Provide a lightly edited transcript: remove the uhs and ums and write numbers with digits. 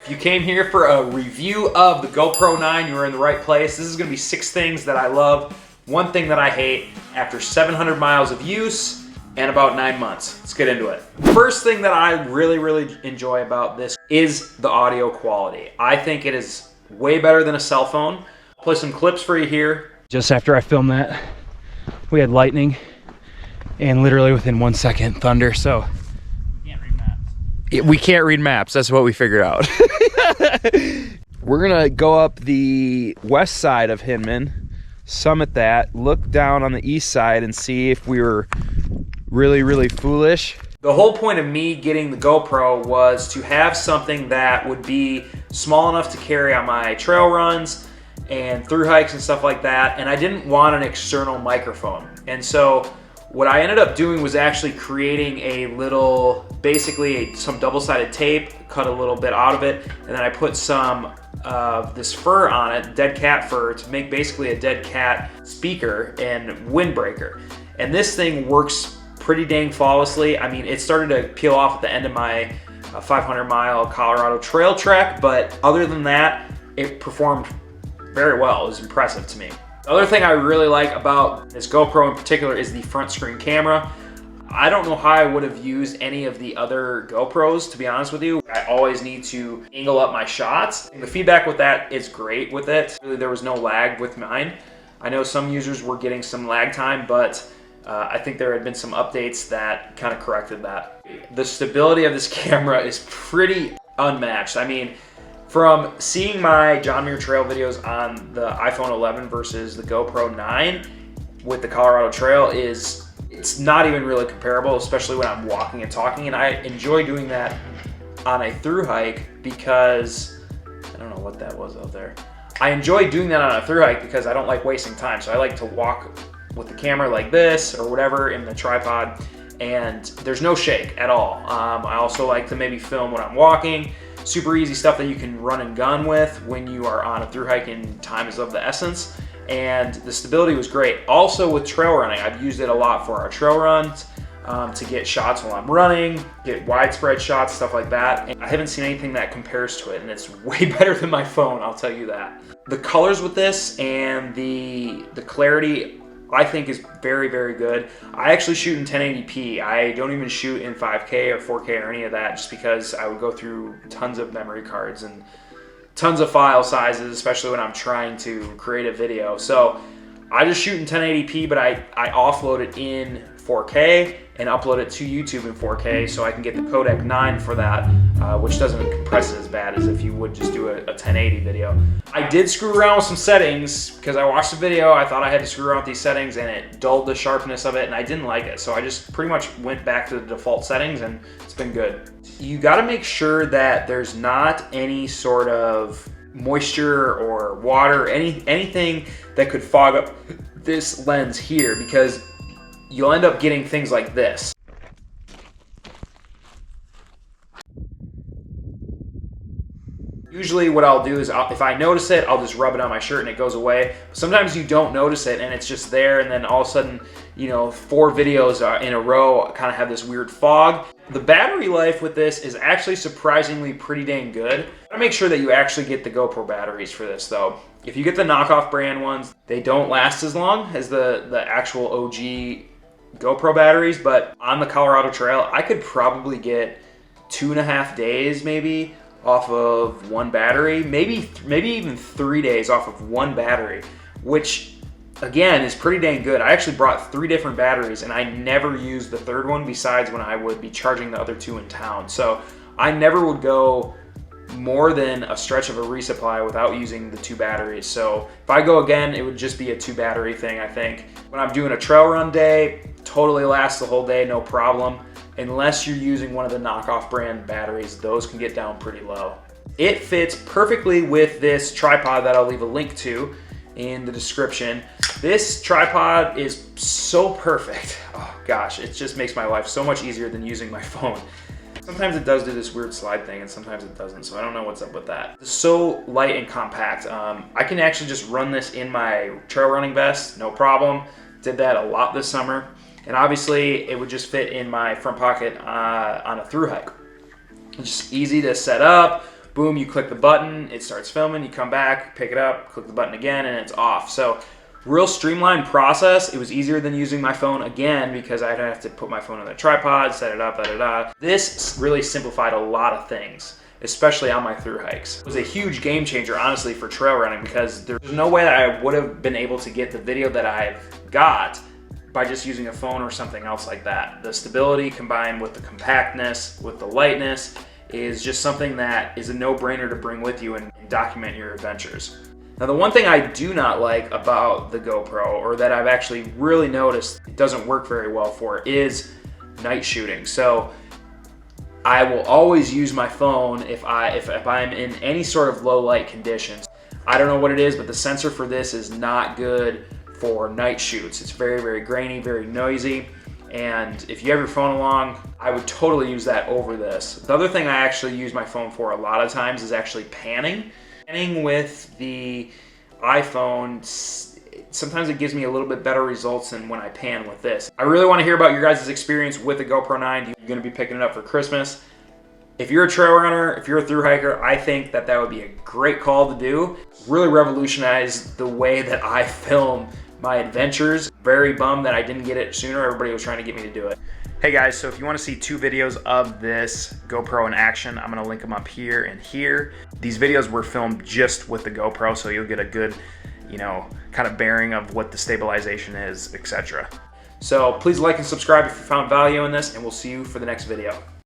If you came here for a review of the GoPro 9, you were in the right place. This is gonna be 6 things that I love, 1 thing that I hate after 700 miles of use and about 9 months. Let's get into it. First thing that I really enjoy about this is the audio quality. I think it is way better than a cell phone. I'll play some clips for you here. Just after I filmed that, we had lightning and literally within 1 second, thunder, so. We can't read maps, that's what we figured out. We're gonna go up the west side of Hinman, summit that, look down on the east side and see if we were really foolish. The whole point of me getting the GoPro was to have something that would be small enough to carry on my trail runs and through hikes and stuff like that, and I didn't want an external microphone. And so what I ended up doing was actually creating a little, basically some double-sided tape, cut a little bit out of it, and then I put some of this fur on it, dead cat fur, to make basically a dead cat speaker and windbreaker. And this thing works pretty dang flawlessly. I mean, it started to peel off at the end of my 500-mile Colorado trail trek, but other than that, it performed very well. It was impressive to me. The other thing I really like about this GoPro in particular is the front screen camera. I don't know how I would have used any of the other GoPros, to be honest with you. I always need to angle up my shots. The feedback with that is great with it. Really, there was no lag with mine. I know some users were getting some lag time, but I think there had been some updates that kind of corrected that. The stability of this camera is pretty unmatched. I mean, from seeing my John Muir Trail videos on the iPhone 11 versus the GoPro 9 with the Colorado Trail, it's not even really comparable, especially when I'm walking and talking. And I enjoy doing that on a through hike because, I don't know what that was out there. I enjoy doing that on a through hike because I don't like wasting time. So I like to walk with the camera like this or whatever in the tripod, and there's no shake at all. I also like to maybe film when I'm walking. Super easy stuff that you can run and gun with when you are on a through hike and time is of the essence. And the stability was great. Also with trail running, I've used it a lot for our trail runs to get shots while I'm running, get widespread shots, stuff like that. And I haven't seen anything that compares to it, and it's way better than my phone, I'll tell you that. The colors with this and the clarity, I think, is very good. I actually shoot in 1080p. I don't even shoot in 5K or 4K or any of that, just because I would go through tons of memory cards and tons of file sizes, especially when I'm trying to create a video. So I just shoot in 1080p, but I offload it in 4K and upload it to YouTube in 4K so I can get the codec 9 for that, which doesn't compress it as bad as if you would just do a 1080 video. I did screw around with some settings because I watched the video. I thought I had to screw around with these settings and it dulled the sharpness of it, and I didn't like it. So I just pretty much went back to the default settings and it's been good. You gotta make sure that there's not any sort of moisture or water, anything that could fog up this lens here, because you'll end up getting things like this. Usually what I'll do is if I notice it, I'll just rub it on my shirt and it goes away. Sometimes you don't notice it and it's just there, and then all of a sudden, 4 videos in a row kind of have this weird fog. The battery life with this is actually surprisingly pretty dang good. Make sure that you actually get the GoPro batteries for this though. If you get the knockoff brand ones, they don't last as long as the actual OG GoPro batteries, but on the Colorado Trail, I could probably get 2.5 days maybe off of one battery, maybe even 3 days off of one battery, which again is pretty dang good. I actually brought 3 different batteries and I never used the third one besides when I would be charging the other 2 in town. So I never would go more than a stretch of a resupply without using the 2 batteries. So if I go again, it would just be a 2 battery thing, I think. When I'm doing a trail run day, totally lasts the whole day, no problem. Unless you're using one of the knockoff brand batteries, those can get down pretty low. It fits perfectly with this tripod that I'll leave a link to in the description. This tripod is so perfect. Oh gosh, it just makes my life so much easier than using my phone. Sometimes it does do this weird slide thing and sometimes it doesn't, so I don't know what's up with that. It's so light and compact. I can actually just run this in my trail running vest, no problem. Did that a lot this summer. And obviously it would just fit in my front pocket on a through hike. It's just easy to set up. boom, you click the button, it starts filming, you come back, pick it up, click the button again, and it's off. So real streamlined process. It was easier than using my phone again because I'd have to put my phone on the tripod, set it up, This really simplified a lot of things, especially on my thru hikes. It was a huge game changer, honestly, for trail running because there's no way that I would have been able to get the video that I've got by just using a phone or something else like that. The stability combined with the compactness, with the lightness, is just something that is a no-brainer to bring with you and document your adventures. Now, the one thing I do not like about the GoPro, or that I've actually really noticed it doesn't work very well for, is night shooting. So I will always use my phone if I'm in any sort of low light conditions. I don't know what it is, but the sensor for this is not good for night shoots. It's very, very grainy, very noisy. And if you have your phone along, I would totally use that over this. The other thing I actually use my phone for a lot of times is actually panning. Panning with the iPhone, sometimes it gives me a little bit better results than when I pan with this. I really want to hear about your guys' experience with the GoPro 9. You're going to be picking it up for Christmas. If you're a trail runner, if you're a thru hiker, I think that would be a great call to do. Really revolutionize the way that I film my adventures. Very bummed that I didn't get it sooner. Everybody was trying to get me to do it. Hey guys, so if you want to see 2 videos of this GoPro in action, I'm going to link them up here and here. These videos were filmed just with the GoPro, so you'll get a good, kind of bearing of what the stabilization is, etc. So please like and subscribe if you found value in this, and we'll see you for the next video.